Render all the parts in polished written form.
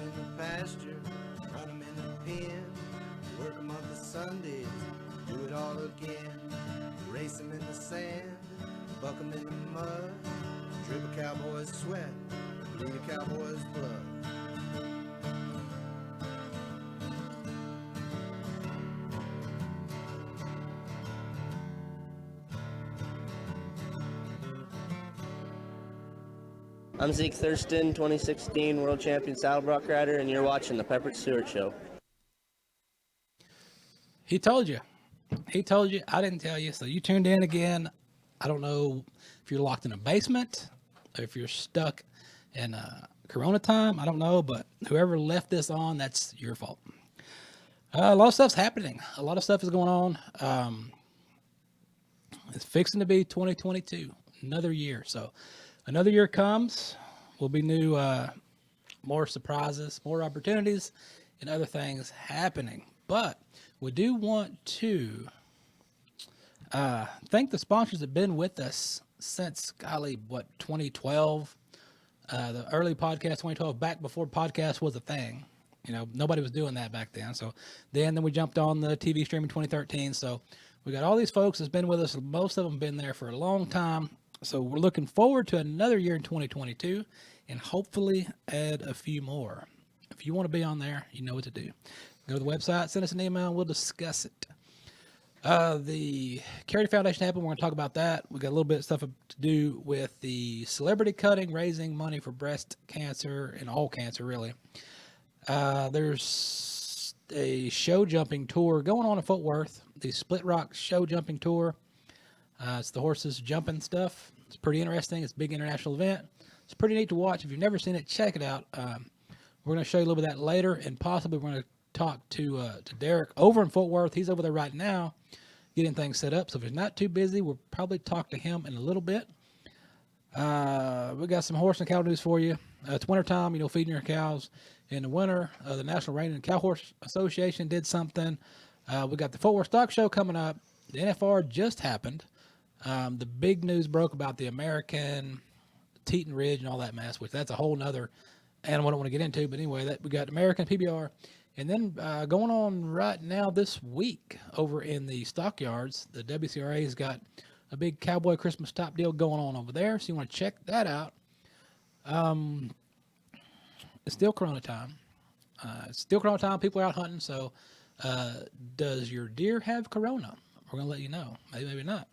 in the pasture, run them in the pen, work them up the Sundays, do it all again. Race them in the sand, buck them in the mud, drip a cowboy's sweat, bleed a cowboy's blood. I'm Zeke Thurston, 2016 World Champion Saddlebrock Rider, and you're watching the Pepper Stewart Show. He told you. He told you. I didn't tell you. So you tuned in again. I don't know if you're locked in a basement or if you're stuck in Corona time. I don't know, but whoever left this on, that's your fault. A lot of stuff's happening. A lot of stuff is going on. It's fixing to be 2022, another year. So another year comes, will be new, more surprises, more opportunities, and other things happening. But we do want to thank the sponsors that have been with us since, 2012? The early podcast, 2012, back before podcast was a thing. You know, nobody was doing that back then. So then we jumped on the TV stream in 2013. So we got all these folks that's been with us. Most of them been there for a long time. So we're looking forward to another year in 2022 and hopefully add a few more. If you want to be on there, you know what to do. Go to the website, send us an email, and we'll discuss it. The Charity Foundation happened. We're going to talk about that. We got a little bit of stuff to do with the celebrity cutting, raising money for breast cancer and all cancer, really. There's a show jumping tour going on in Fort Worth, the Split Rock show jumping tour. It's the horses jumping stuff. It's pretty interesting. It's a big international event. It's pretty neat to watch. If you've never seen it, check it out. We're going to show you a little bit of that later, and possibly we're going to talk to Derek over in Fort Worth. He's over there right now getting things set up. So if he's not too busy, we'll probably talk to him in a little bit. We got some horse and cow news for you. It's wintertime, feeding your cows in the winter. The National Reining and Cow Horse Association did something. We got the Fort Worth Stock Show coming up. The NFR just happened. The big news broke about the American Teton Ridge and all that mess, which that's a whole nother animal I don't want to get into. But anyway, we got American PBR. And then going on right now this week over in the stockyards, the WCRA's got a big cowboy Christmas top deal going on over there. So you want to check that out. It's still Corona time. People are out hunting. So does your deer have Corona? We're going to let you know. Maybe not.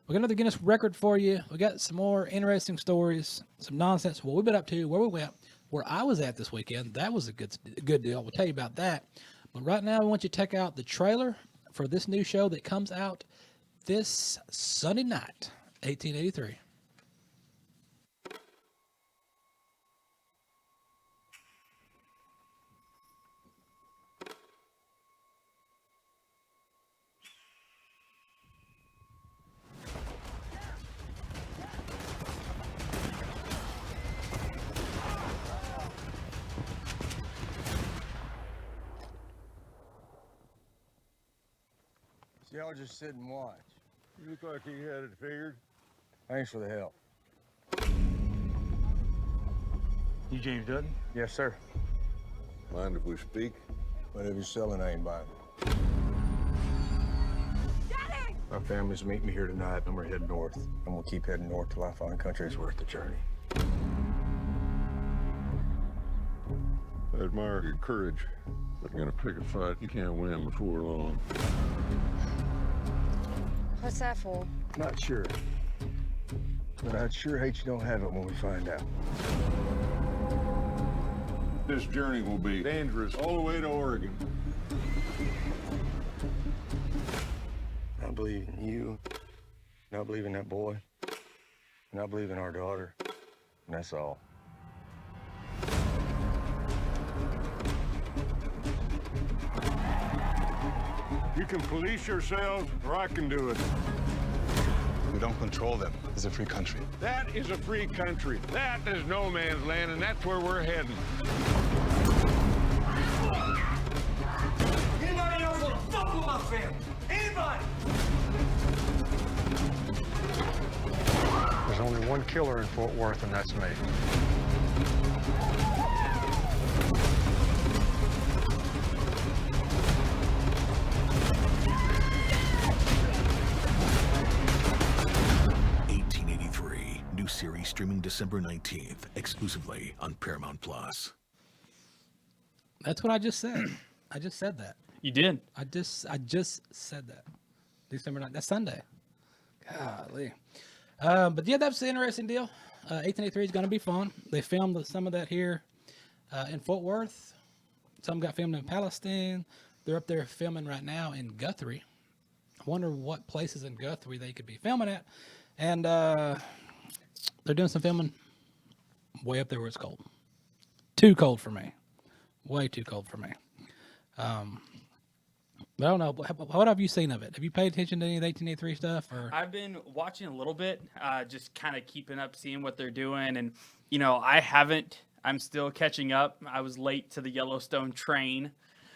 We got another Guinness record for you. We got some more interesting stories, some nonsense, what we've been up to, where we went, where I was at this weekend. That was a good deal. We'll tell you about that. But right now, I want you to check out the trailer for this new show that comes out this Sunday night, 1883. Y'all just sit and watch. You look like you had it figured. Thanks for the help. You James Dutton? Yes, sir. Mind if we speak? Whatever you're selling, I ain't buying. Daddy! My family's meeting me here tonight, and we're heading north. And we'll keep heading north till I find country's worth the journey. I admire your courage, but you're gonna pick a fight you can't win before long. What's that for? Not sure. But I'd sure hate you don't have it when we find out. This journey will be dangerous all the way to Oregon. I believe in you, and I believe in that boy, and I believe in our daughter, and that's all. You can police yourselves, or I can do it. We don't control them. It's a free country. That is a free country. That is no man's land, and that's where we're heading. Anybody else want to fuck with my family? Anybody? There's only one killer in Fort Worth, and that's me. December 19th, exclusively on Paramount Plus. That's what I just said. I just said that. You did. I just said that. December 9th. That's Sunday. Golly. But yeah, that's the interesting deal. 1883 is going to be fun. They filmed some of that here in Fort Worth. Some got filmed in Palestine. They're up there filming right now in Guthrie. I wonder what places in Guthrie they could be filming at. And they're doing some filming way up there where it's cold. Too cold for me. Way too cold for me. But I don't know. What have you seen of it? Have you paid attention to any of the 1883 stuff? Or I've been watching a little bit, just kind of keeping up, seeing what they're doing. And, you know, I haven't. I'm still catching up. I was late to the Yellowstone train.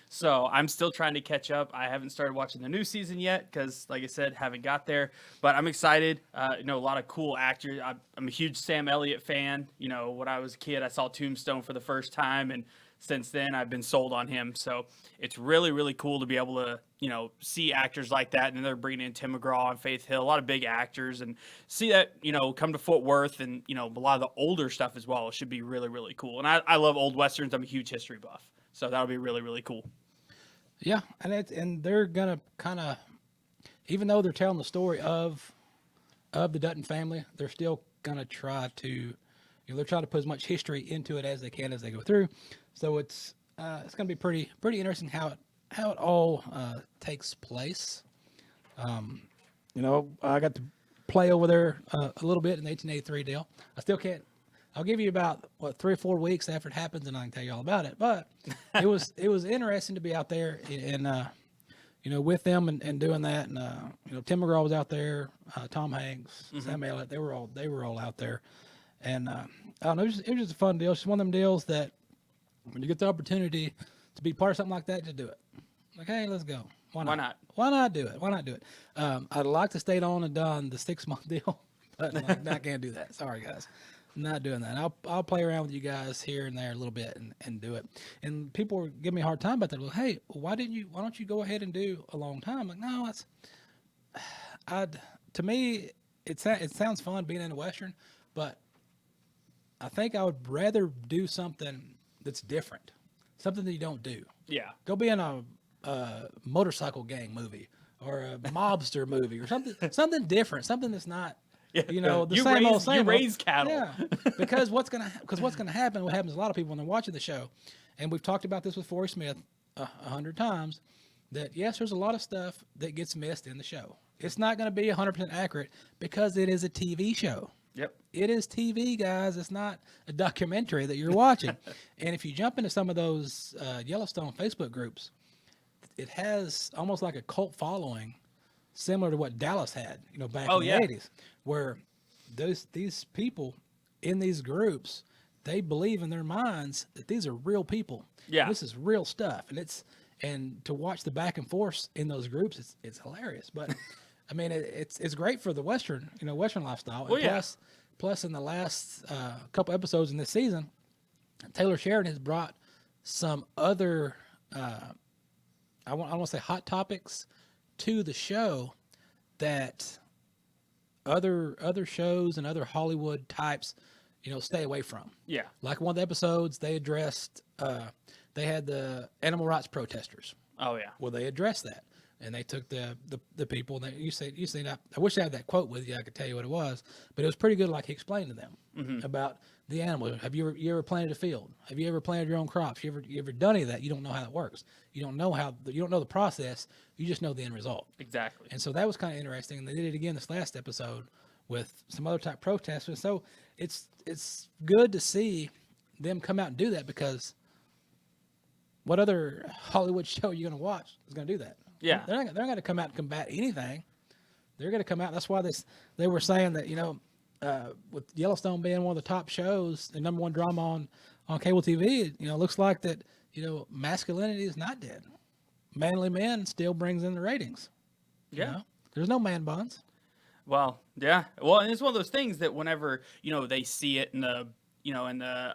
So I'm still trying to catch up. I haven't started watching the new season yet because, like I said, haven't got there. But I'm excited. You know, a lot of cool actors. I'm a huge Sam Elliott fan. You know, when I was a kid, I saw Tombstone for the first time. And since then, I've been sold on him. So it's really, really cool to be able to, you know, see actors like that. And they're bringing in Tim McGraw and Faith Hill, a lot of big actors, and see that, you know, come to Fort Worth and, you know, a lot of the older stuff as well. It should be really, really cool. And I love old Westerns. I'm a huge history buff. So that'll be really, really cool. yeah, and they're gonna kind of, even though they're telling the story of the Dutton family, they're still gonna try to, you know, they're trying to put as much history into it as they can as they go through. So it's gonna be pretty interesting how it all takes place. You know, I got to play over there a little bit in the 1883 deal. I still can't. I'll give you about 3 or 4 weeks after it happens, and I can tell you all about it. But it was interesting to be out there and you know, with them and doing that. And you know, Tim McGraw was out there, Tom Hanks, Sam Elliott. They were all out there. And I don't know, it was just a fun deal. It's just one of them deals that when you get the opportunity to be part of something like that, just do it. Like, hey, let's go. Why not? Why not do it? Why not do it? I'd like to stay on and done the 6-month deal, but like, I can't do that. Sorry, guys. I'm not doing that. I'll play around with you guys here and there a little bit and do it. And people were giving me a hard time about that. Well, hey, why don't you go ahead and do a long time? Like, no, to me, it sounds fun being in a Western, but I think I would rather do something that's different, something that you don't do. Yeah. Go be in a motorcycle gang movie or a mobster movie or something different, something that's not, you know, the same old. You raise cattle. Yeah, because what's gonna happen? What happens to a lot of people when they're watching the show, and we've talked about this with Forrest Smith 100 times, that yes, there's a lot of stuff that gets missed in the show. It's not going to be 100% accurate because it is a TV show. Yep. It is TV, guys. It's not a documentary that you're watching. And if you jump into some of those Yellowstone Facebook groups, it has almost like a cult following, similar to what Dallas had, you know, back in the 80s, where these people in these groups, they believe in their minds that these are real people. Yeah. This is real stuff. And to watch the back and forth in those groups, it's hilarious. But I mean, it's great for the Western lifestyle. Well, and plus in the last couple episodes in this season, Taylor Sheridan has brought some other, I want to say hot topics to the show that other shows and other Hollywood types, you know, stay away from. Yeah. Like one of the episodes, they addressed, they had the animal rights protesters. Oh yeah. Well, they addressed that, and they took the people. And you seen. I wish I had that quote with you. I could tell you what it was, but it was pretty good. Like he explained to them about the animal. Have you ever planted a field? Have you ever planted your own crops? You ever done any of that? You don't know how that works. You don't know the process. You just know the end result. Exactly. And so that was kind of interesting. And they did it again this last episode with some other type protesters. So it's good to see them come out and do that, because what other Hollywood show are you going to watch is going to do that? Yeah. They're not going to come out and combat anything. They're going to come out. That's why they were saying that, you know, with Yellowstone being one of the top shows, the number one drama on cable TV, you know, it looks like that, you know, masculinity is not dead. Manly men still brings in the ratings. Yeah. You know? There's no man buns. Well, yeah. Well, and it's one of those things that whenever, you know, they see it in the, you know, in the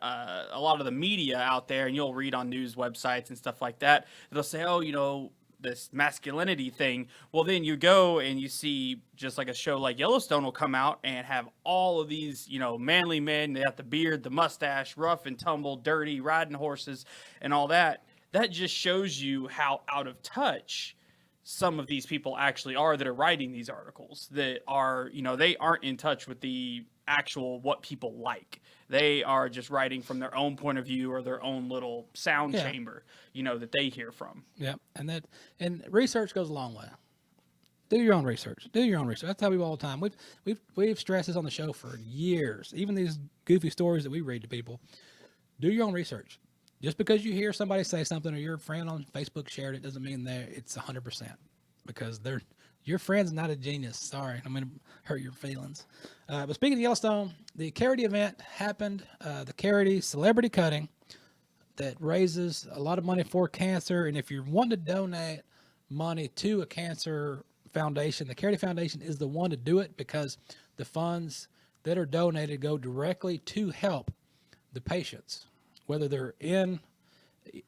a lot of the media out there, and you'll read on news websites and stuff like that, they'll say, oh, you know, this masculinity thing. Well, then you go and you see just like a show like Yellowstone will come out and have all of these, you know, manly men. They got the beard, the mustache, rough and tumble, dirty, riding horses and all that. That just shows you how out of touch some of these people actually are that are writing these articles, that are, you know, they aren't in touch with the actual what people like. They are just writing from their own point of view or their own little sound chamber, you know, that they hear from. Yeah, and research goes a long way. Do your own research. Do your own research. I tell people all the time. We've stressed this on the show for years. Even these goofy stories that we read to people. Do your own research. Just because you hear somebody say something or your friend on Facebook shared it doesn't mean that it's 100%, because your friend's not a genius. Sorry, I'm going to hurt your feelings. But speaking of Yellowstone, the charity event happened. The charity celebrity cutting that raises a lot of money for cancer. And if you're wanting to donate money to a cancer foundation, the Charity Foundation is the one to do it, because the funds that are donated go directly to help the patients, whether they're in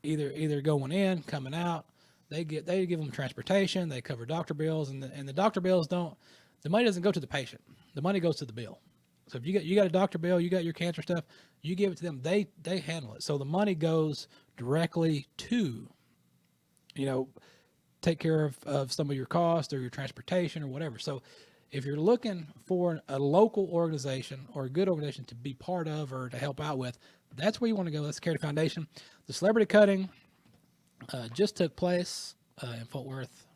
either going in, coming out. They give them transportation, they cover doctor bills, and the doctor bills the money doesn't go to the patient. The money goes to the bill. So if you got a doctor bill, you got your cancer stuff, you give it to them, they handle it. So the money goes directly to, you know, take care of some of your costs or your transportation or whatever. So if you're looking for a local organization or a good organization to be part of or to help out with, that's where you want to go. That's the Charity Foundation. The celebrity cutting just took place in Fort Worth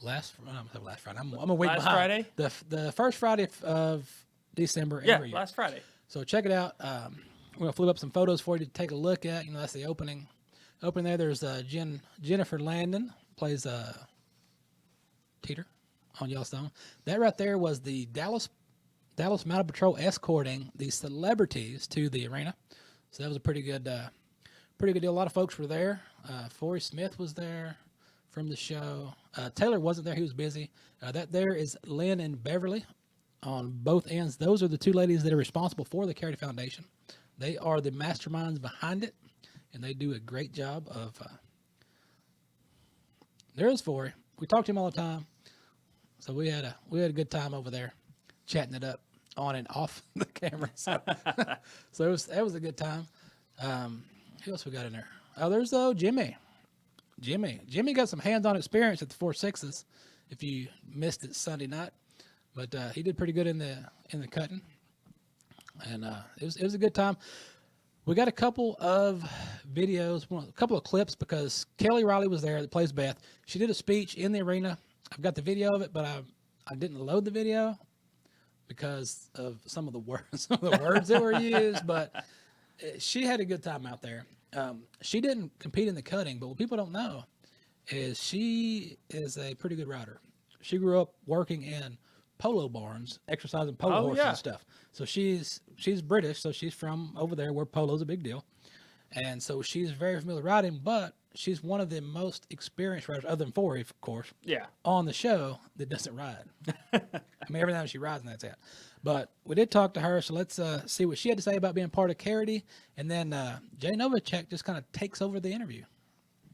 last Friday. I'm a week last behind. Friday? The first Friday of December every year. Last Friday. So check it out. We're going to flip up some photos for you to take a look at. You know, that's the opening. There, there's Jennifer Landon, plays Teeter on Yellowstone. That right there was the Dallas Mounted Patrol escorting the celebrities to the arena. So that was a pretty good deal. A lot of folks were there. Forrest Smith was there from the show. Taylor wasn't there. He was busy. That there is Lynn and Beverly on both ends. Those are the two ladies that are responsible for the Charity Foundation. They are the masterminds behind it, and they do a great job of. There's Forey. We talk to him all the time, so we had a good time over there, chatting it up on and off the camera. So, that was a good time. Who else we got in there? Oh, there's Jimmy. Jimmy got some hands-on experience at the 4-6s. If you missed it Sunday night, but he did pretty good in the cutting, and it was a good time. We got a couple of videos, a couple of clips, because Kelly Riley was there that plays Beth. She did a speech in the arena. I've got the video of it, but I didn't load the video because of some of the words that were used. But she had a good time out there. She didn't compete in the cutting, but what people don't know is she is a pretty good rider. She grew up working in polo barns, exercising polo horses and stuff. So she's British, so she's from over there where polo's a big deal. And so she's very familiar with riding, but she's one of the most experienced riders, other than Forey, of course, on the show that doesn't ride. I mean, every time she rides, and that's it. But we did talk to her, so let's see what she had to say about being part of Charity. And then Jay Novacek just kind of takes over the interview.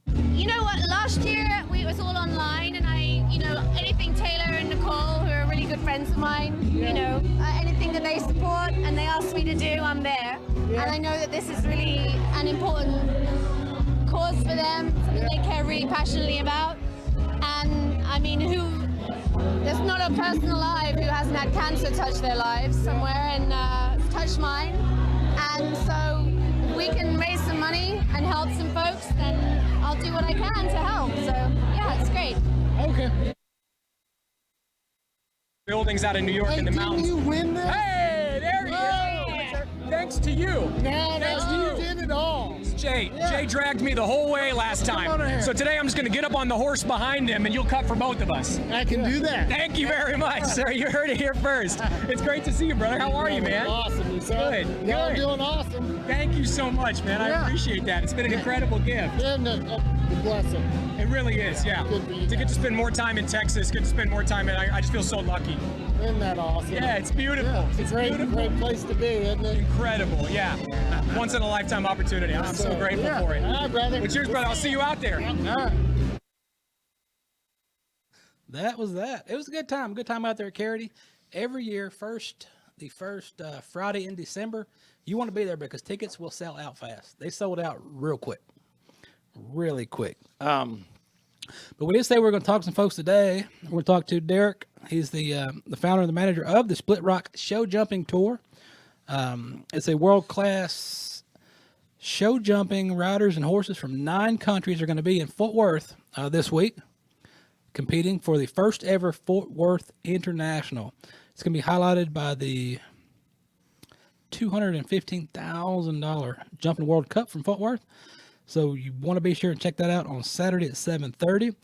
You know what? Last year it was all online, and anything Taylor and Nicole, who are really good friends of mine, anything that they support and they ask me to do, I'm there. And I know that this is really an important cause for them, something they care really passionately about. And I mean, there's not a person alive who hasn't had cancer touch their lives somewhere, and touch mine. And so if we can raise some money and help some folks, then I'll do what I can to help. So yeah, it's great. Okay. Buildings out in New York in the mountains. Didn't you win this? Hey, there he is. Thanks to you. Thanks to you. Did it all. Jay dragged me the whole way last time. So today I'm just going to get up on the horse behind him, and you'll cut for both of us. I can do that. Thank you very much, sir. You heard it here first. It's great to see you, brother. How are you, man? Awesome. Good. Y'all doing awesome. Thank you so much, man. I appreciate that. It's been an incredible gift. And a blessing. It really is, yeah. To get to spend more time in Texas, get to spend more time in, I just feel so lucky. Isn't that awesome? Yeah, it's beautiful. Yeah, it's a beautiful. great place to be, isn't it? Incredible, yeah. Once in a lifetime opportunity. I'm so grateful for it. All right, brother. Well, cheers, brother. I'll see you out there. All right. That was that. It was a good time. Good time out there at Carity. Every year, the first Friday in December, you want to be there because tickets will sell out fast. They sold out real quick. Really quick. But we did say we were going to talk to some folks today. We're going to talk to Derek. He's the founder and the manager of the Split Rock Show Jumping Tour. It's a world-class show jumping riders and horses from 9 countries are going to be in Fort Worth this week, competing for the first ever Fort Worth International. It's going to be highlighted by the $215,000 Jumping World Cup from Fort Worth. So you want to be sure and check that out on Saturday at 7:30.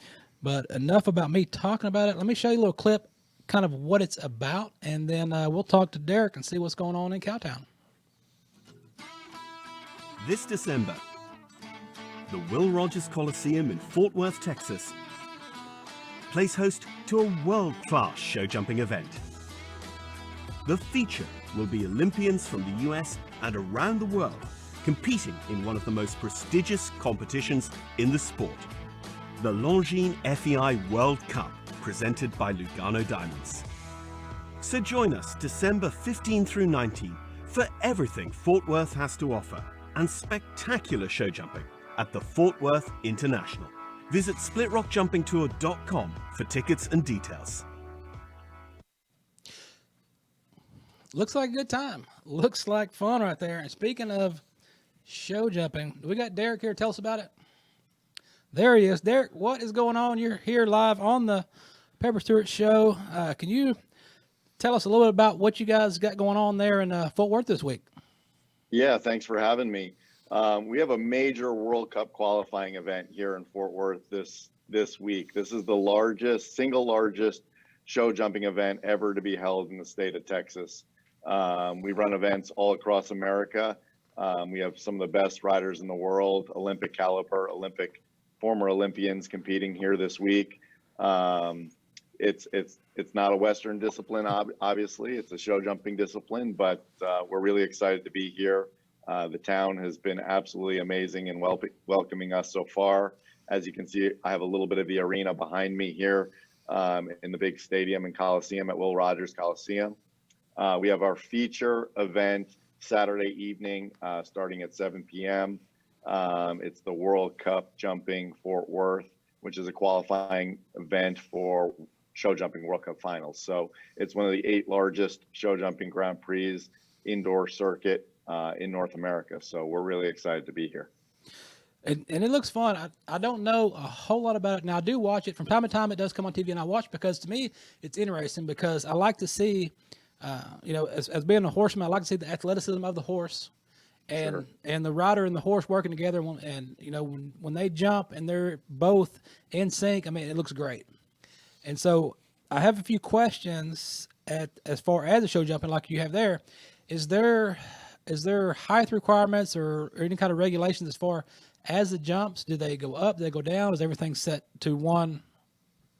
But enough about me talking about it. Let me show you a little clip, kind of what it's about, and then we'll talk to Derek and see what's going on in Cowtown. This December, the Will Rogers Coliseum in Fort Worth, Texas, plays host to a world-class show jumping event. The feature will be Olympians from the US and around the world competing in one of the most prestigious competitions in the sport, the Longines FEI World Cup, presented by Lugano Diamonds. So join us December 15 through 19 for everything Fort Worth has to offer and spectacular show jumping at the Fort Worth International. Visit splitrockjumpingtour.com for tickets and details. Looks like a good time. Looks like fun right there. And speaking of show jumping, we got Derek here. Tell us about it. There he is. Derek, what is going on? You're here live on the Pepper Stewart Show. Can you tell us a little bit about what you guys got going on there in Fort Worth this week? Yeah, thanks for having me. We have a major World Cup qualifying event here in Fort Worth this week. This is the single largest show jumping event ever to be held in the state of Texas. We run events all across America. We have some of the best riders in the world, Olympic caliber, former Olympians competing here this week. It's not a Western discipline, obviously. It's a show jumping discipline, but we're really excited to be here. The town has been absolutely amazing in welcoming us so far. As you can see, I have a little bit of the arena behind me here in the big stadium and Coliseum at Will Rogers Coliseum. We have our feature event Saturday evening starting at 7 p.m. It's the World Cup Jumping Fort Worth, which is a qualifying event for show jumping World Cup finals. So it's one of the 8 largest show jumping Grand Prix indoor circuit in North America. So we're really excited to be here. And it looks fun. I don't know a whole lot about it. Now, I do watch it. From time to time, it does come on TV, and I watch because, to me, it's interesting because I like to see, as being a horseman, I like to see the athleticism of the horse and the rider and the horse working together. And, when they jump and they're both in sync, I mean, it looks great. And so I have a few questions as far as the show jumping like you have there. Is there height requirements or any kind of regulations as far as the jumps? Do they go up? Do they go down? Is everything set to one?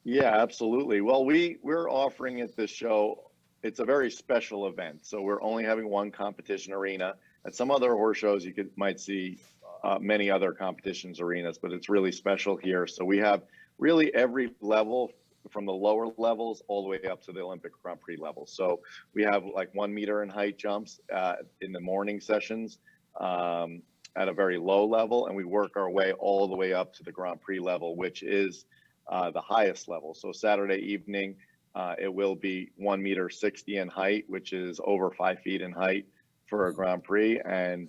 Yeah, absolutely. Well, we're offering at this show, it's a very special event. So we're only having one competition arena. At some other horse shows, you might see many other competitions arenas, but it's really special here. So we have really every level from the lower levels all the way up to the Olympic Grand Prix level. So we have like 1 meter in height jumps in the morning sessions at a very low level, and we work our way all the way up to the Grand Prix level, which is the highest level. So Saturday evening, it will be 1 meter 60 in height, which is over 5 feet in height for a Grand Prix. And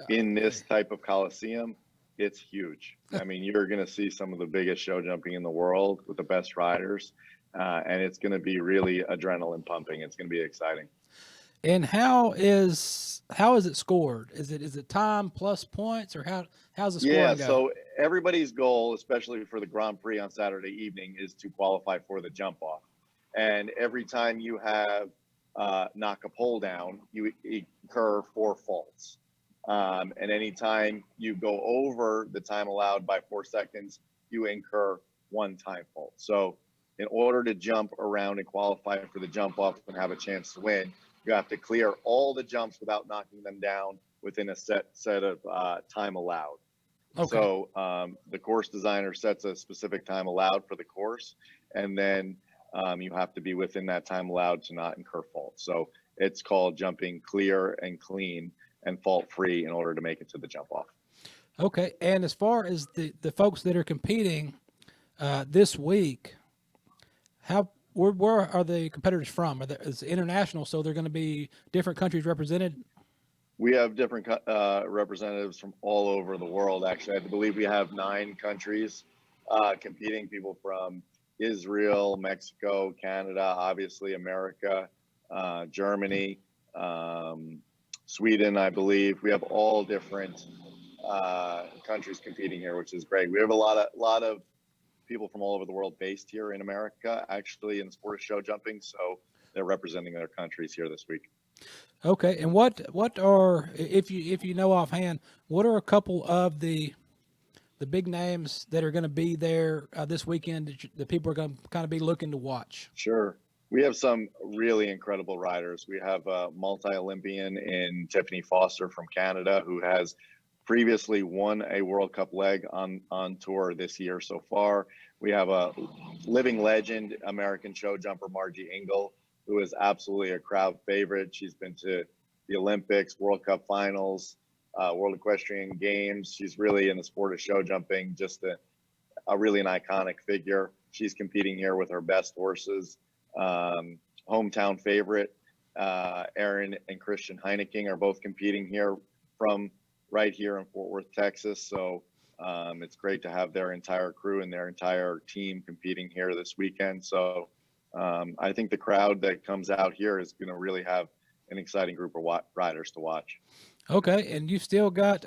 in this type of Coliseum, it's huge. I mean, you're going to see some of the biggest show jumping in the world with the best riders, and it's going to be really adrenaline pumping. It's going to be exciting. And how is it scored? Is it time plus points, or how's the scoring go? So everybody's goal, especially for the Grand Prix on Saturday evening, is to qualify for the jump off. And every time you have knock a pole down, you incur 4 faults. And anytime you go over the time allowed by 4 seconds, you incur 1 time fault. So in order to jump around and qualify for the jump off and have a chance to win, you have to clear all the jumps without knocking them down within a set of time allowed. Okay. So the course designer sets a specific time allowed for the course, and then you have to be within that time allowed to not incur fault. So it's called jumping clear and clean and fault free in order to make it to the jump off. Okay. And as far as the folks that are competing this week, where are the competitors from? It's international, so they're going to be different countries represented? We have different representatives from all over the world. Actually, I believe we have 9 countries competing, people from Israel, Mexico, Canada, obviously America, Germany, Sweden, I believe. We have all different countries competing here, which is great. We have a lot of people from all over the world based here in America, actually in the sport of show jumping. So they're representing their countries here this week. Okay, and what are, if you know offhand, what are a couple of the big names that are going to be there this weekend that people are going to kind of be looking to watch? Sure. We have some really incredible riders. We have a multi-Olympian in Tiffany Foster from Canada, who has previously won a World Cup leg on tour this year so far. We have a living legend, American show jumper, Margie Engel, who is absolutely a crowd favorite. She's been to the Olympics, World Cup finals, World Equestrian Games. She's really in the sport of show jumping, just a really an iconic figure. She's competing here with her best horses. Hometown favorite, Aaron and Christian Heineking are both competing here from right here in Fort Worth, Texas. So it's great to have their entire crew and their entire team competing here this weekend. So I think the crowd that comes out here is going to really have an exciting group of riders to watch. Okay, and you've still got,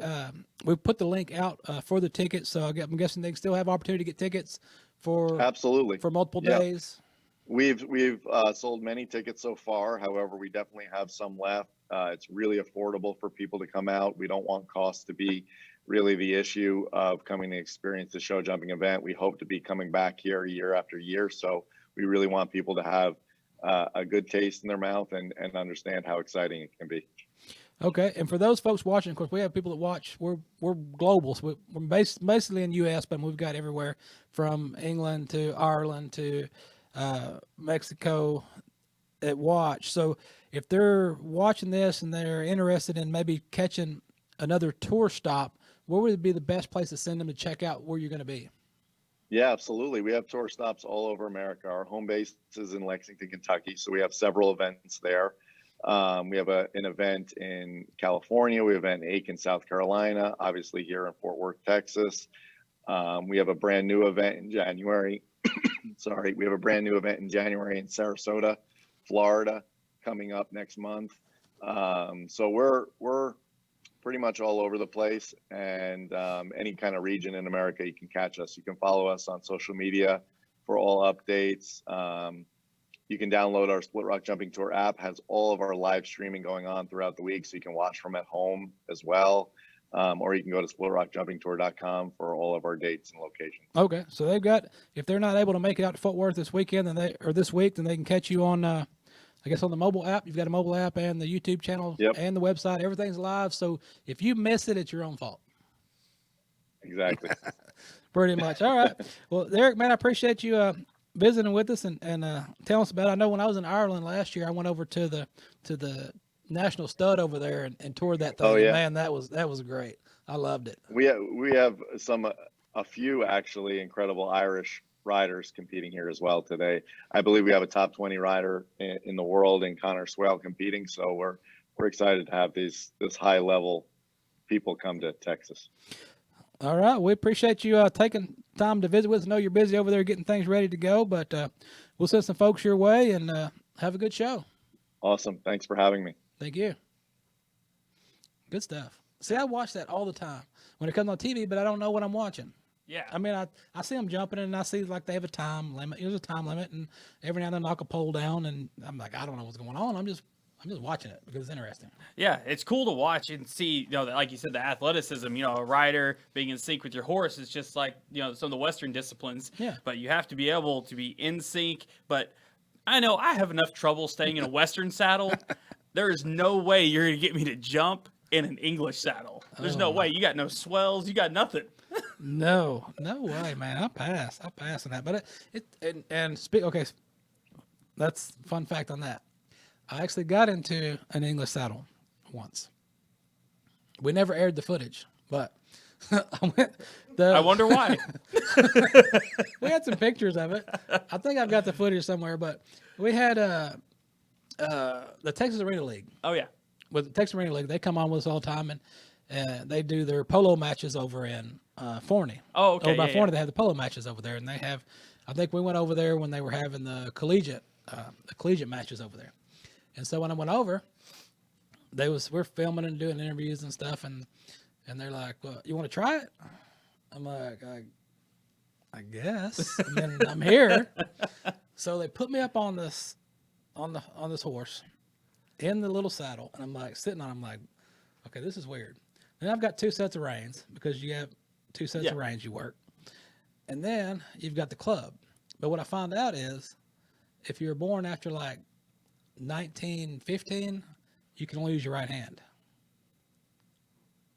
we put the link out for the tickets, so I'm guessing they still have opportunity to get tickets for absolutely for multiple days. We've sold many tickets so far. However, we definitely have some left. It's really affordable for people to come out. We don't want costs to be really the issue of coming to experience the show jumping event. We hope to be coming back here year after year. So we really want people to have a good taste in their mouth and understand how exciting it can be. Okay, and for those folks watching, of course, we have people that watch. We're global, so we're basically in U.S., but we've got everywhere from England to Ireland to Mexico that watch. So if they're watching this and they're interested in maybe catching another tour stop, where would be the best place to send them to check out where you're going to be? Yeah, absolutely. We have tour stops all over America. Our home base is in Lexington, Kentucky, so we have several events there. We have an event in California. We have an event in Aiken, South Carolina, obviously here in Fort Worth, Texas. We have a brand new event in January. We have a brand new event in January in Sarasota, Florida, coming up next month. So we're pretty much all over the place, and any kind of region in America, you can catch us. You can follow us on social media for all updates. You can download our Split Rock Jumping Tour app, has all of our live streaming going on throughout the week, so you can watch from at home as well. Or you can go to splitrockjumpingtour.com for all of our dates and locations. Okay, so they've got, if they're not able to make it out to Fort Worth this weekend, this week, then they can catch you on, I guess, on the mobile app. You've got a mobile app and the YouTube channel and the website. Everything's live, so if you miss it, it's your own fault. Exactly. Pretty much. All right. Well, Eric, man, I appreciate you visiting with us and telling us about it. I know when I was in Ireland last year, I went over to the National Stud over there and toured that thing. Oh, yeah. Man, that was great. I loved it. We have a few actually incredible Irish riders competing here as well today. I believe we have a top 20 rider in the world in Connor Swale competing. So we're excited to have this high level people come to Texas. All right. We appreciate you taking time to visit with us. I know you're busy over there getting things ready to go, but we'll send some folks your way and have a good show. Awesome. Thanks for having me. Thank you. Good stuff. See, I watch that all the time when it comes on TV, but I don't know what I'm watching. Yeah. I mean, I see them jumping and I see like they have a time limit. There's a time limit, and every now and then knock a pole down, and I'm like, I don't know what's going on. I'm just watching it because it's interesting. Yeah, it's cool to watch and see, like you said, the athleticism, a rider being in sync with your horse is just like, some of the Western disciplines. Yeah. But you have to be able to be in sync. But I know I have enough trouble staying in a Western saddle. There is no way you're going to get me to jump in an English saddle. There's no way. You got no swells. You got nothing. No way, man. I pass on that. But okay, that's a fun fact on that. I actually got into an English saddle once. We never aired the footage, but I wonder why. We had some pictures of it. I think I've got the footage somewhere, but we had the Texas Arena League. Oh, yeah. With the Texas Arena League, they come on with us all the time, and they do their polo matches over in Forney. Oh, okay. Over by yeah, Forney, yeah. they have the polo matches over there, and they have. I think we went over there when they were having the collegiate matches over there. And so when I went over, we're filming and doing interviews and stuff, and they're like, "Well, you want to try it?" I'm like, I guess. I mean, I'm here. So they put me up on this horse in the little saddle, and I'm like sitting on it. I'm like, okay, this is weird. Then I've got 2 sets of reins because you have 2 sets of reins you work, and then you've got the club. But what I found out is, if you were born after like 1915, you can only use your right hand.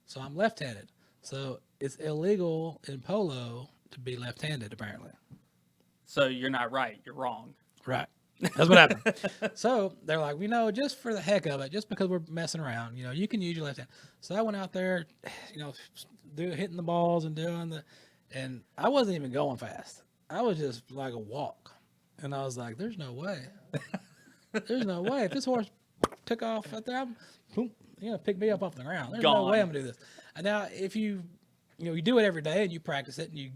So I'm left-handed. So it's illegal in polo to be left-handed, apparently. So you're not right. You're wrong. Right. That's what happened. So they're like, just for the heck of it, just because we're messing around, you can use your left hand. So I went out there, hitting the balls and and I wasn't even going fast. I was just like a walk. And I was like, there's no way. There's no way. If this horse took off out there, boom, pick me up off the ground. There's no way I'm gonna do this. And now, if you do it every day and you practice it and you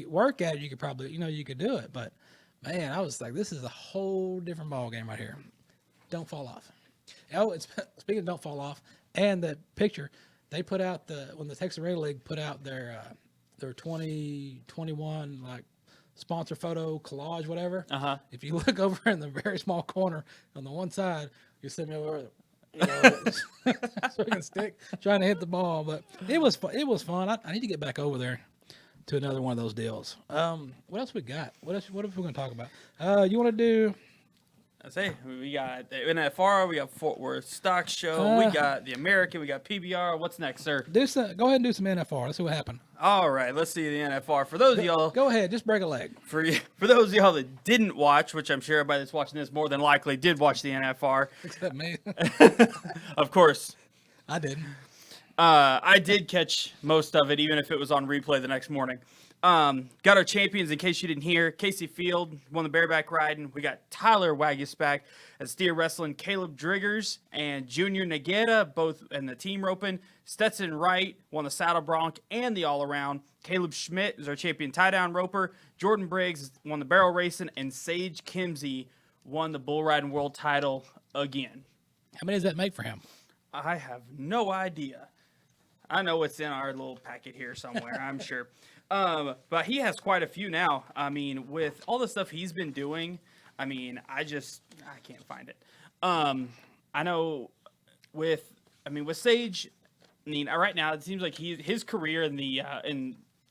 work at it, you could probably, you could do it. But man, I was like, this is a whole different ball game right here. Don't fall off. Oh, speaking of don't fall off, and the picture they put out when the Texas Arena League put out their 2021 like sponsor photo collage, whatever. If you look over in the very small corner on the one side, you're sitting over swinging stick, trying to hit the ball. But it was fun. It was fun. I need to get back over there to another one of those deals. What else we got? What else we going to talk about? You want to do? I say we got the NFR, we got Fort Worth Stock Show, we got the American, we got PBR. What's next, sir? Go ahead and do some NFR. Let's see what happened. All right, let's see the NFR. For those of y'all, go ahead, just break a leg. For those of y'all that didn't watch, which I'm sure everybody that's watching this more than likely did watch the NFR, except me. Of course, I didn't. I did catch most of it, even if it was on replay the next morning. Got our champions, in case you didn't hear. Casey Field won the bareback riding. We got Tyler Wagisback at steer wrestling. Caleb Driggers and Junior Negeda, both in the team roping. Stetson Wright won the saddle bronc and the all-around. Caleb Schmidt is our champion tie-down roper. Jordan Briggs won the barrel racing. And Sage Kimsey won the bull riding world title again. How many does that make for him? I have no idea. I know it's in our little packet here somewhere, I'm sure. But he has quite a few now. I mean, with all the stuff he's been doing, I can't find it. I know with Sage, right now it seems like his career in the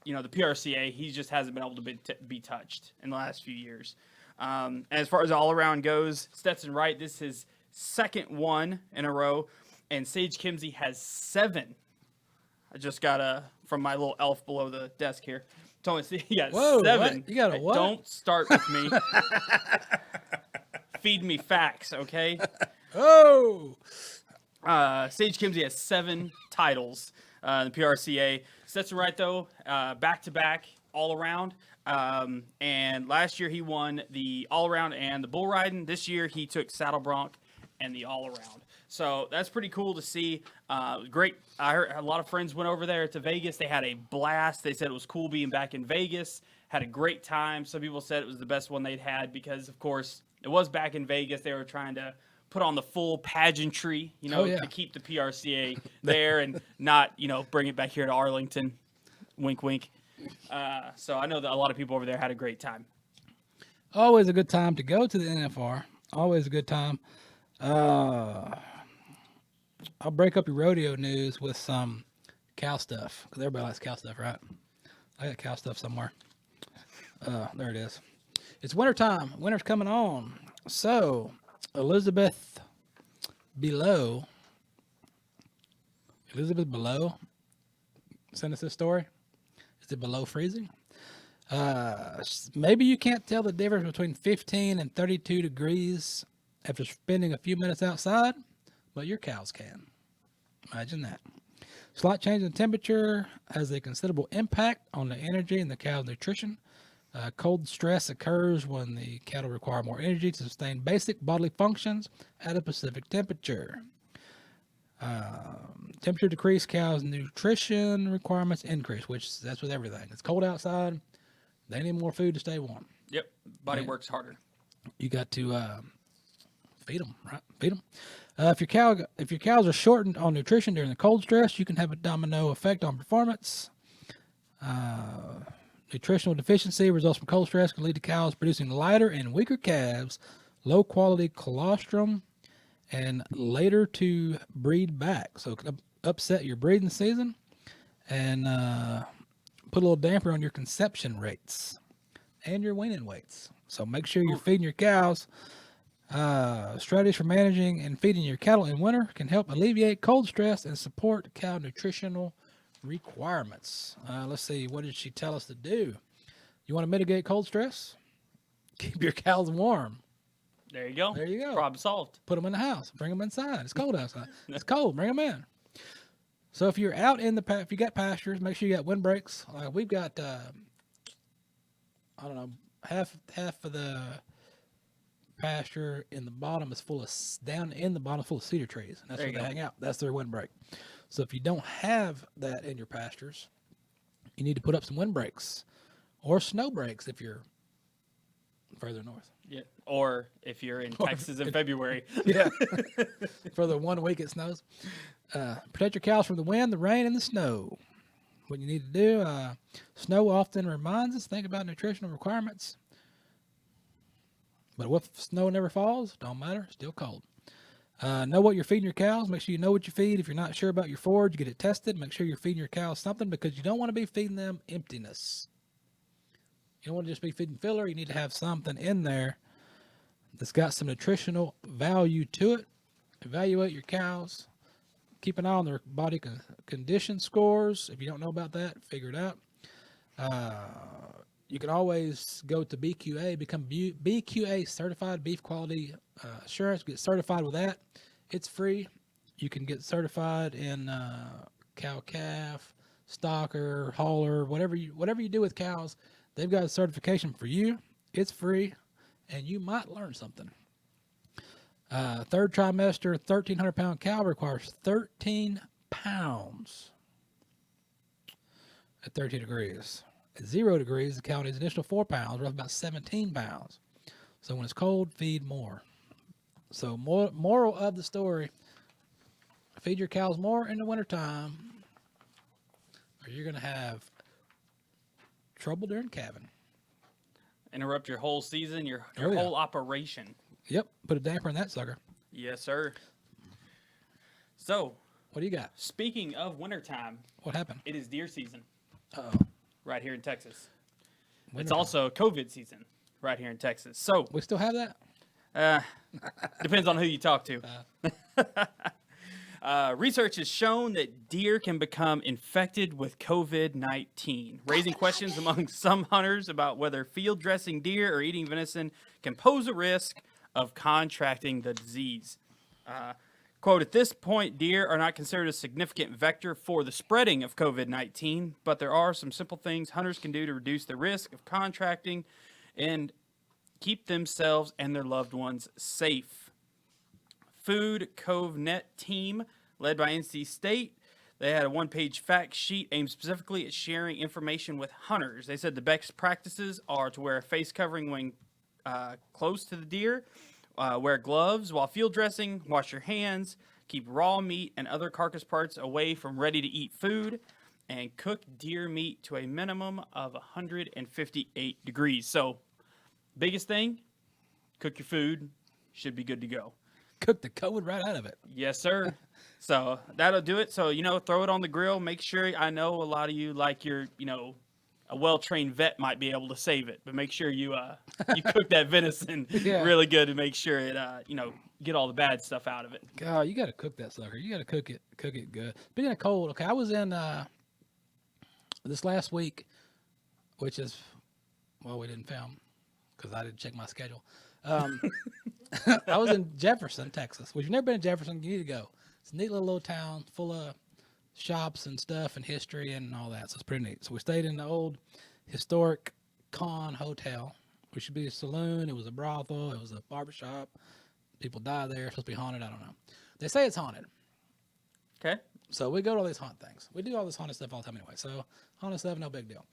PRCA, he just hasn't been able to be touched in the last few years. As far as all around goes, Stetson Wright, this is his second one in a row, and Sage Kimsey has 7. I just got from my little elf below the desk here. Told me, he got 7. What? You got a what? Don't start with me. Feed me facts, okay? Oh! Sage Kimsey has 7 titles in the PRCA. Stetson Wright, though, back-to-back all-around. And last year he won the all-around and the bull riding. This year he took saddle bronc and the all-around. So that's pretty cool to see. Great. I heard a lot of friends went over there to Vegas. They had a blast. They said it was cool being back in Vegas. Had a great time. Some people said it was the best one they'd had because, of course, it was back in Vegas. They were trying to put on the full pageantry, to keep the PRCA there and not, bring it back here to Arlington. Wink, wink. So I know that a lot of people over there had a great time. Always a good time to go to the NFR. Always a good time. I'll break up your rodeo news with some cow stuff because everybody likes cow stuff, right? I got cow stuff somewhere. There it is. It's wintertime. Winter's coming on. So, Elizabeth Below sent us this story. Is it below freezing? Maybe you can't tell the difference between 15 and 32 degrees after spending a few minutes outside, but your cows can. Imagine that. Slight change in temperature has a considerable impact on the energy and the cow's nutrition. Cold stress occurs when the cattle require more energy to sustain basic bodily functions at a specific temperature. Temperature decrease, cows' nutrition requirements increase, which that's with everything. It's cold outside. They need more food to stay warm. Yep. Body works harder. You got to feed them, right? Feed them. If your cows are shortened on nutrition during the cold stress, you can have a domino effect on performance. Nutritional deficiency results from cold stress can lead to cows producing lighter and weaker calves, low quality colostrum, and later to breed back. So it can upset your breeding season and put a little damper on your conception rates and your weaning weights. So make sure you're feeding your cows. Strategies for managing and feeding your cattle in winter can help alleviate cold stress and support cow nutritional requirements. Let's see, what did she tell us to do? You want to mitigate cold stress? Keep your cows warm. There you go. There you go. Problem solved. Put them in the house. Bring them inside. It's cold outside. It's cold. Bring them in. So if you're out in if you got pastures, make sure you got windbreaks. We've got, half of the pasture in the bottom is full of cedar trees. And that's where they hang out. That's their windbreak. So if you don't have that in your pastures, you need to put up some windbreaks or snow breaks if you're further north. Yeah. Or if you're in Texas in February. Yeah. For the 1 week it snows. Protect your cows from the wind, the rain, and the snow. What you need to do, snow often reminds us, think about nutritional requirements. But what if snow never falls? Don't matter. Still cold. Know what you're feeding your cows. Make sure you know what you feed. If you're not sure about your forage, get it tested. Make sure you're feeding your cows something because you don't want to be feeding them emptiness. You don't want to just be feeding filler. You need to have something in there that's got some nutritional value to it. Evaluate your cows. Keep an eye on their body condition scores. If you don't know about that, figure it out. You can always go to BQA, become BQA certified beef quality assurance. Get certified with that. It's free. You can get certified in cow calf, stalker, hauler, whatever you do with cows. They've got a certification for you. It's free, and you might learn something. Third trimester, 1,300-pound cow requires 13 pounds at 13 degrees. At 0 degrees, the cow needs an additional 4 pounds, roughly about 17 pounds. So when it's cold, feed more. So moral of the story, feed your cows more in the wintertime, or you're going to have trouble during calving. Interrupt your whole season, your whole operation. Yep, put a damper on that sucker. Yes, sir. So, what do you got? Speaking of wintertime. What happened? It is deer season. Uh-oh. Right here in Texas. Wintertime. It's also COVID season right here in Texas. So we still have that? Depends on who you talk to. Research has shown that deer can become infected with COVID-19, raising questions among some hunters about whether field dressing deer or eating venison can pose a risk of contracting the disease. Quote, at this point, deer are not considered a significant vector for the spreading of COVID-19, but there are some simple things hunters can do to reduce the risk of contracting and keep themselves and their loved ones safe. Food Cove Net team, led by NC State, they had a one-page fact sheet aimed specifically at sharing information with hunters. They said the best practices are to wear a face covering when close to the deer, wear gloves while field dressing, wash your hands, keep raw meat and other carcass parts away from ready-to-eat food, and cook deer meat to a minimum of 158 degrees. So, biggest thing, cook your food, should be good to go. cook the COVID right out of it. Yes, sir. So that'll do it. So, throw it on the grill. Make sure, I know a lot of you like your, a well-trained vet might be able to save it, but make sure you cook that venison really good to make sure it, get all the bad stuff out of it. God, you got to cook that sucker. You got to cook it good. Speaking of cold, okay, I was in this last week, which is, well, we didn't film because I didn't check my schedule. I was in Jefferson, Texas. Which you've never been to Jefferson, you need to go. It's a neat little town full of shops and stuff and history and all that. So it's pretty neat. So we stayed in the old historic Con Hotel, which should be a saloon. It was a brothel. It was a barbershop. People die there. It's supposed to be haunted. I don't know. They say it's haunted. Okay. So we go to all these haunt things. We do all this haunted stuff all the time anyway. So haunted stuff, no big deal.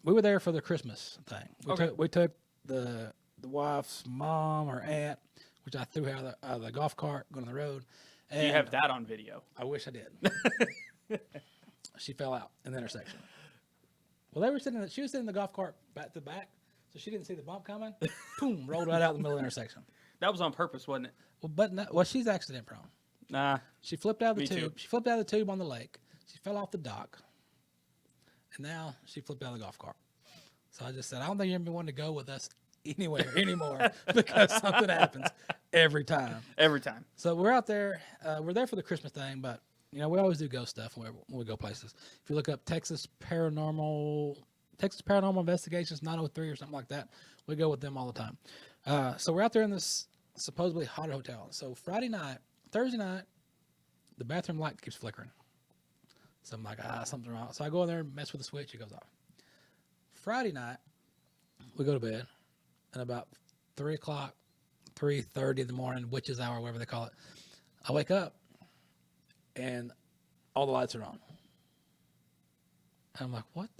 We were there for the Christmas thing. We took the wife's mom or aunt, which I threw out of the golf cart going on the road. And you have that on video. I wish I did. She fell out in the intersection. Well, she was sitting in the golf cart back to back, so she didn't see the bump coming. Boom, rolled right out in the middle of the intersection. That was on purpose, wasn't it? Well, she's accident prone. Nah. She flipped out of the tube. Too. She flipped out of the tube on the lake. She fell off the dock. And now she flipped out of the golf cart. So I just said, I don't think you're going to want to go with us anywhere anymore because something happens every time. Every time. So we're out there. We're there for the Christmas thing, but, we always do ghost stuff when we go places. If you look up Texas Paranormal Investigations 903 or something like that, we go with them all the time. So we're out there in this supposedly haunted hotel. So Thursday night, the bathroom light keeps flickering. So I'm like, something wrong. So I go in there and mess with the switch. It goes off. Friday night, we go to bed. And about 3 o'clock, 3:30 in the morning, witch's hour, whatever they call it, I wake up and all the lights are on. And I'm like, what's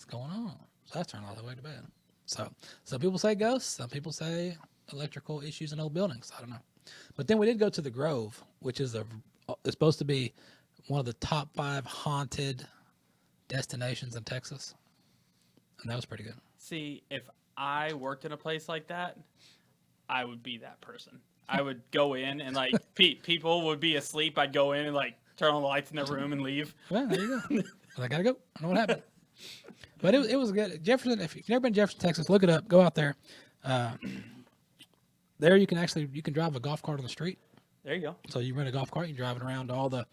going on? So I turn all the way to bed. So some people say ghosts. Some people say electrical issues in old buildings. I don't know. But then we did go to the Grove, which is it's supposed to be one of the top 5 haunted destinations in Texas. And that was pretty good. See, if I worked in a place like that, I would be that person. I would go in and people would be asleep. I'd go in and turn on the lights in their room and leave. Well, there you go. I gotta go. I know what happened. But it was good. Jefferson, if you've never been to Jefferson, Texas, look it up. Go out there. There you can drive a golf cart on the street. There you go. So you rent a golf cart, you drive it around to all the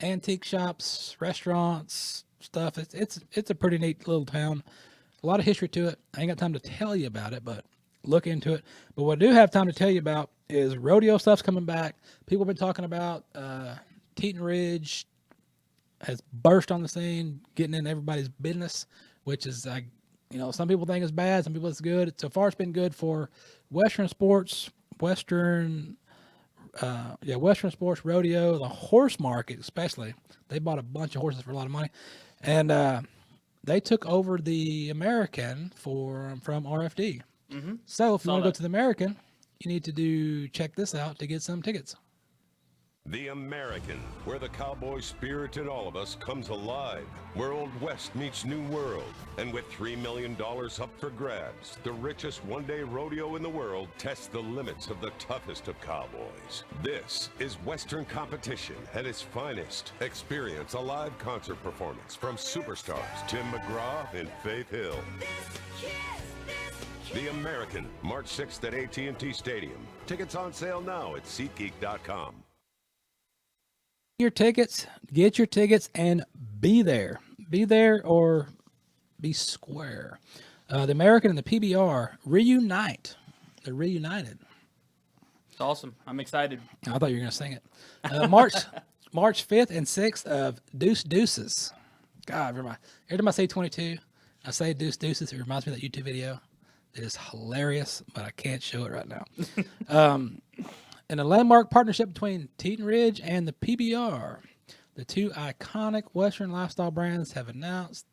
antique shops, restaurants, stuff. It's a pretty neat little town. A lot of history to it. I ain't got time to tell you about it, but look into it. But what I do have time to tell you about is rodeo stuff's coming back. People have been talking about Teton Ridge has burst on the scene, getting in everybody's business, which is some people think it's bad, some people it's good. So far, it's been good for Western sports, Western sports, rodeo, the horse market especially. They bought a bunch of horses for a lot of money, and they took over the American from RFD. Mm-hmm. So if you want to go to the American, you need to check this out to get some tickets. The American, where the cowboy spirit in all of us comes alive, where Old West meets New World, and with $3 million up for grabs, the richest one-day rodeo in the world tests the limits of the toughest of cowboys. This is Western competition at its finest. Experience a live concert performance from superstars Tim McGraw and Faith Hill. The American, March 6th at AT&T Stadium. Tickets on sale now at SeatGeek.com. Get your tickets, and be there. Be there or be square. The American and the PBR reunite. They're reunited. It's awesome. I'm excited. I thought you were going to sing it. March 5th and 6th of Deuce Deuces. God, every time I say 22, I say Deuce Deuces. It reminds me of that YouTube video. It is hilarious, but I can't show it right now. In a landmark partnership between Teton Ridge and the PBR, the two iconic Western lifestyle brands have announced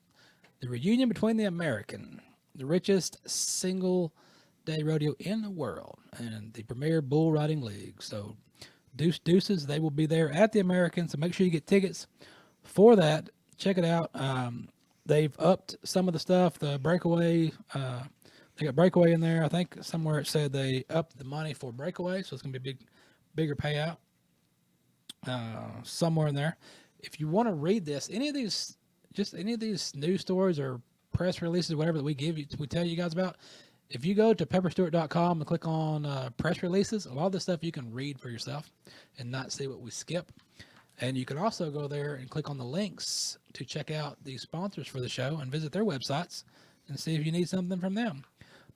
the reunion between the American, the richest single-day rodeo in the world, and the premier bull riding league. So Deuce Deuces, they will be there at the American, so make sure you get tickets for that. Check it out. They've upped some of the stuff, the breakaway They got Breakaway in there. I think somewhere it said they upped the money for Breakaway, so it's going to be a bigger payout. Somewhere in there. If you want to read this, any of these news stories or press releases, whatever that we tell you guys about, if you go to pepperstewart.com and click on press releases, a lot of this stuff you can read for yourself and not see what we skip. And you can also go there and click on the links to check out the sponsors for the show and visit their websites and see if you need something from them.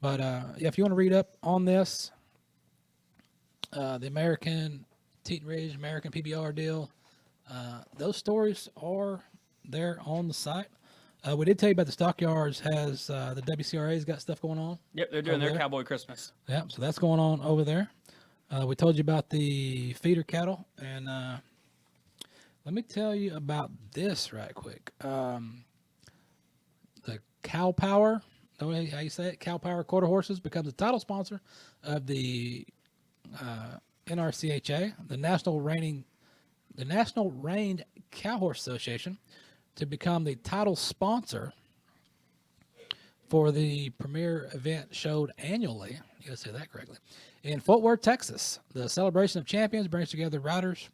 But if you want to read up on this, the American Teton Ridge, American PBR deal, those stories are there on the site. We did tell you about the Stockyards has the WCRA's got stuff going on. Yep, they're doing their Cowboy Christmas. Yep, so that's going on over there. We told you about the feeder cattle, and let me tell you about this right quick. The Cow Power, know how you say it? Cow Power Quarter Horses becomes the title sponsor of the NRCHA, the National Reined Cow Horse Association, to become the title sponsor for the premier event showed annually. You got to say that correctly. In Fort Worth, Texas, the Celebration of Champions brings together riders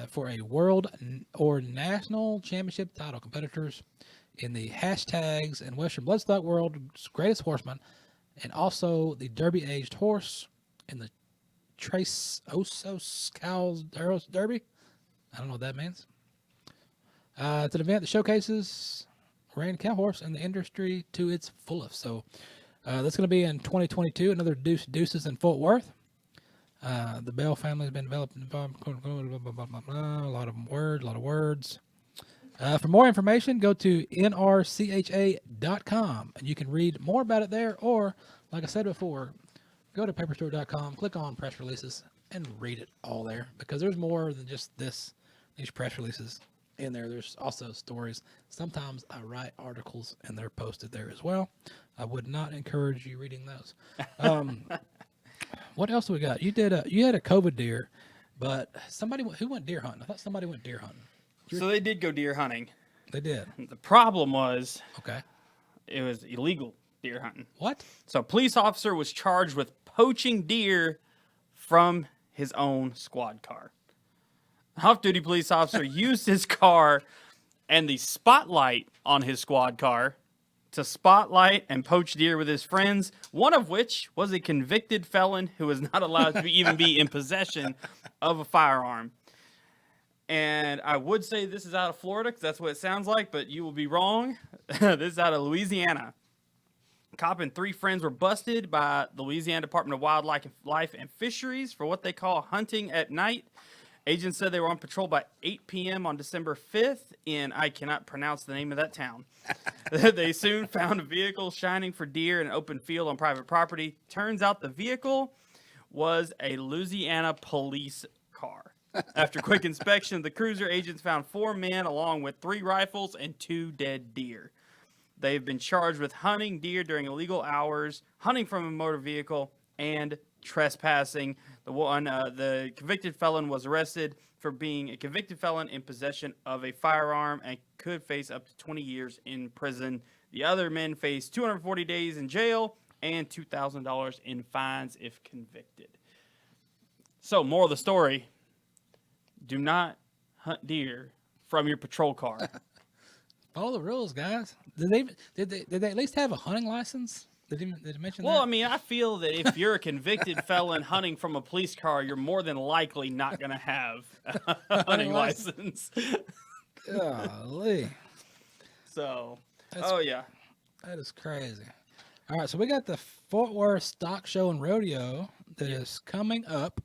for a world or national championship title competitors in the hashtags and Western Bloodstock World's Greatest Horseman, and also the Derby-aged horse in the Trace Osos Cows Derby. I don't know what that means. It's an event that showcases ran cow horse and the industry to its fullest. So that's going to be in 2022. Another Deuces in Fort Worth. The Bell family has been developed. A lot of words. For more information, go to nrcha.com and you can read more about it there. Or, like I said before, go to pepperstewart.com, click on press releases, and read it all there, because there's more than just these press releases in there. There's also stories. Sometimes I write articles and they're posted there as well. I would not encourage you reading those. What else do we got? You had a COVID deer, but who went deer hunting? I thought somebody went deer hunting. So they did go deer hunting. They did. The problem was, okay, it was illegal deer hunting. What? So a police officer was charged with poaching deer from his own squad car. An off-duty police officer used his car and the spotlight on his squad car to spotlight and poach deer with his friends, one of which was a convicted felon who was not allowed to even be in possession of a firearm. And I would say this is out of Florida, because that's what it sounds like, but you will be wrong. This is out of Louisiana. A cop and 3 friends were busted by the Louisiana Department of Wildlife and Fisheries for what they call hunting at night. Agents said they were on patrol by 8 p.m. on December 5th in, I cannot pronounce the name of that town. They soon found a vehicle shining for deer in an open field on private property. Turns out the vehicle was a Louisiana police car. After quick inspection of the cruiser, agents found 4 men along with 3 rifles and 2 dead deer. They've been charged with hunting deer during illegal hours, hunting from a motor vehicle, and trespassing. The convicted felon was arrested for being a convicted felon in possession of a firearm and could face up to 20 years in prison. The other men face 240 days in jail and $2,000 in fines if convicted. So, moral of the story: do not hunt deer from your patrol car. Follow the rules, guys. Did they at least have a hunting license? Did they mention that? Well, I mean, I feel that if you're a convicted felon hunting from a police car, you're more than likely not going to have a hunting license. Golly. So, yeah. That is crazy. All right, so we got the Fort Worth Stock Show and Rodeo that is coming up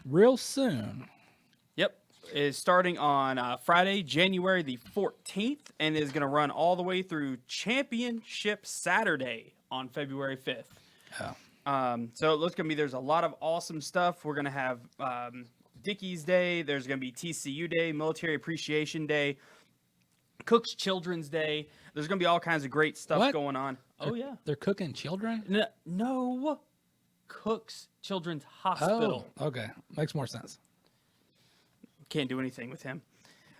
real soon. Yep. Is starting on Friday, January the 14th, and is going to run all the way through Championship Saturday on February 5th. Oh. So it looks going to be, there's a lot of awesome stuff. We're going to have Dickie's Day. There's going to be TCU Day, Military Appreciation Day, Cook's Children's Day. There's going to be all kinds of great stuff going on. Yeah. They're cooking children? No. Cook's Children's Hospital. Oh, okay. Makes more sense. Can't do anything with him.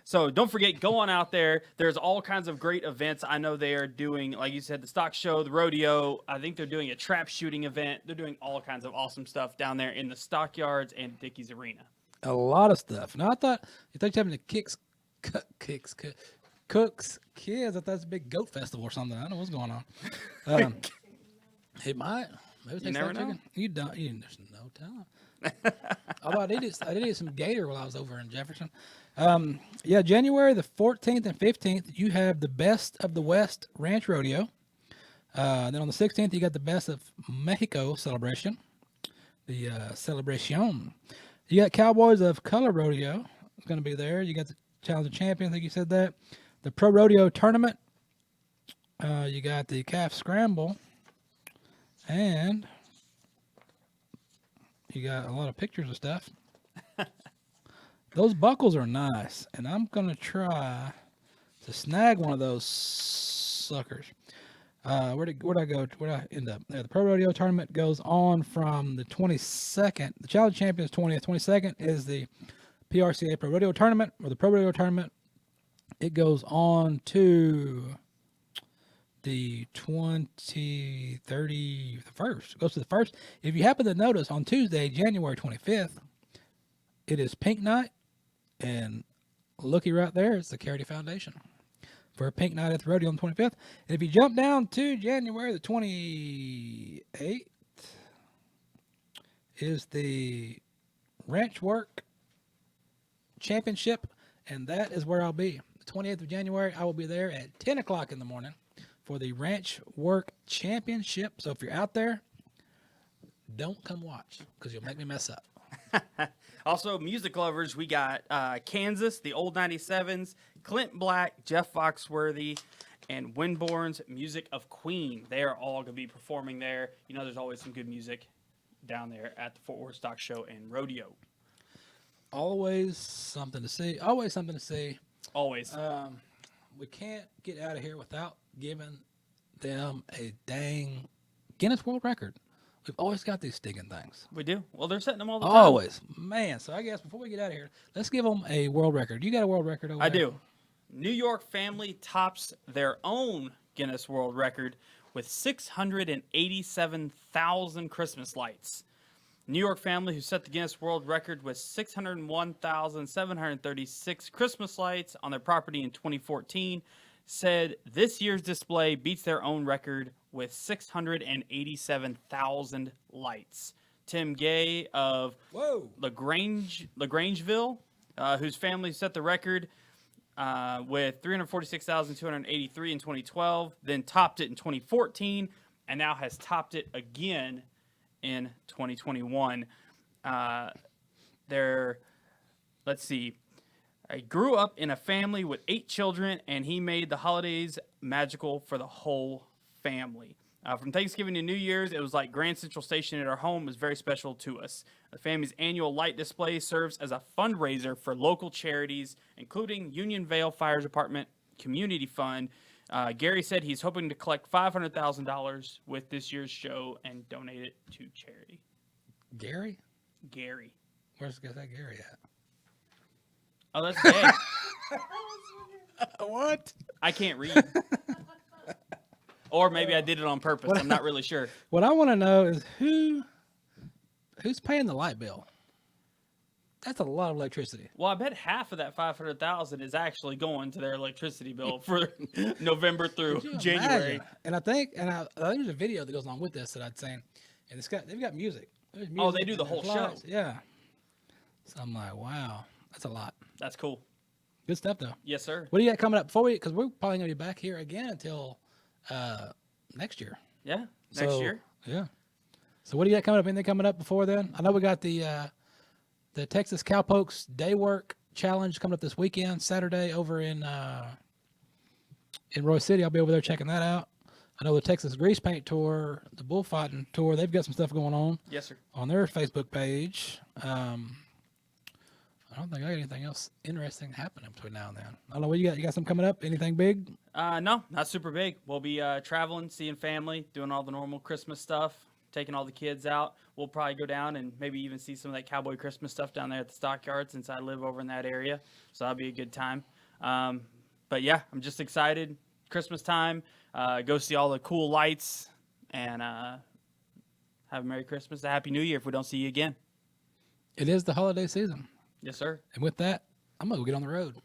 So don't forget, go on out there. There's all kinds of great events. I know they are doing, like you said, the stock show, the rodeo. I think they're doing a trap shooting event. They're doing all kinds of awesome stuff down there in the stockyards and Dickey's Arena. A lot of stuff. Now, I thought you're having the Cooks Kids. I thought it's a big goat festival or something. I don't know what's going on. It might. Maybe You never know. chicken. You don't. There's no telling. Although I did eat some gator while I was over in Jefferson. Yeah, January the 14th and 15th, you have the Best of the West Ranch Rodeo. Then on the 16th, you got the Best of Mexico celebration, the Celebration. You got Cowboys of Color Rodeo. It's going to be there. You got the Challenge of Champions. I think you said that. The Pro Rodeo Tournament. You got the Calf Scramble. And you got a lot of pictures of stuff. Those buckles are nice, and I'm going to try to snag one of those suckers. Where'd I go? Where'd I end up? The Pro Rodeo Tournament goes on from the 22nd. The Challenge Champions 20th. 22nd is the PRCA Pro Rodeo Tournament, or the Pro Rodeo Tournament. It goes on to the 30, the 1st. It goes to the 1st. If you happen to notice, on Tuesday, January 25th, it is Pink Night, and looky right there, it's the Charity Foundation for a Pink Night at the Rodeo on the 25th. And if you jump down to January the 28th, is the Ranch Work Championship, and that is where I'll be. The 28th of January, I will be there at 10 o'clock in the morning for the Ranch Work Championship. So if you're out there, don't come watch because you'll make me mess up. Also, music lovers, we got Kansas, the Old 97s, Clint Black, Jeff Foxworthy, and Winborn's Music of Queen. They are all going to be performing there. You know, there's always some good music down there at the Fort Worth Stock Show and Rodeo. Always something to see. Always something to see. Always. We can't get out of here without giving them a dang Guinness World Record. We've always got these stinking things. We do. Well, they're setting them all the time. Always. Man, so I guess before we get out of here, let's give them a world record. You got a world record over there? I do. New York family tops their own Guinness World Record with 687,000 Christmas lights. New York family, who set the Guinness World Record with 601,736 Christmas lights on their property in 2014, said this year's display beats their own record with 687,000 lights. Tim Gay of LaGrangeville, whose family set the record with 346,283 in 2012, then topped it in 2014, and now has topped it again in 2021. Let's see. I grew up in a family with 8 children, and he made the holidays magical for the whole family. From Thanksgiving to New Year's, it was like Grand Central Station at our home was very special to us. The family's annual light display serves as a fundraiser for local charities, including Union Vale Fire Department Community Fund. Gary said he's hoping to collect $500,000 with this year's show and donate it to charity. Gary? Gary. Where's that Gary at? Oh, that's Gay. What? I can't read. Or maybe I did it on purpose. I'm not really sure. What I want to know is who's paying the light bill? That's a lot of electricity. Well, I bet half of that $500,000 is actually going to their electricity bill for November through January. Imagine? And I think there's a video that goes along with this that I'd seen, and they've got music. Oh, they do the whole show. Yeah. So I'm like, wow, that's a lot. That's cool. Good stuff, though. Yes, sir. What do you got coming up because we're probably gonna be back here again until next year. Yeah, next year. Yeah. So what do you got coming up? Anything coming up before then? I know we got the Texas Cowpokes Day Work Challenge coming up this weekend, Saturday, over in Roy City. I'll be over there checking that out. I know the Texas Grease Paint Tour, the Bullfighting Tour, they've got some stuff going on. Yes, sir. On their Facebook page. I don't think I got anything else interesting happening between now and then. I don't know what you got. You got something coming up? Anything big? No, not super big. We'll be traveling, seeing family, doing all the normal Christmas stuff, taking all the kids out. We'll probably go down and maybe even see some of that cowboy Christmas stuff down there at the stockyard since I live over in that area. So that'll be a good time. But yeah, I'm just excited. Christmas time, go see all the cool lights, and have a Merry Christmas, a Happy New Year if we don't see you again. It is the holiday season. Yes, sir. And with that, I'm going to go get on the road.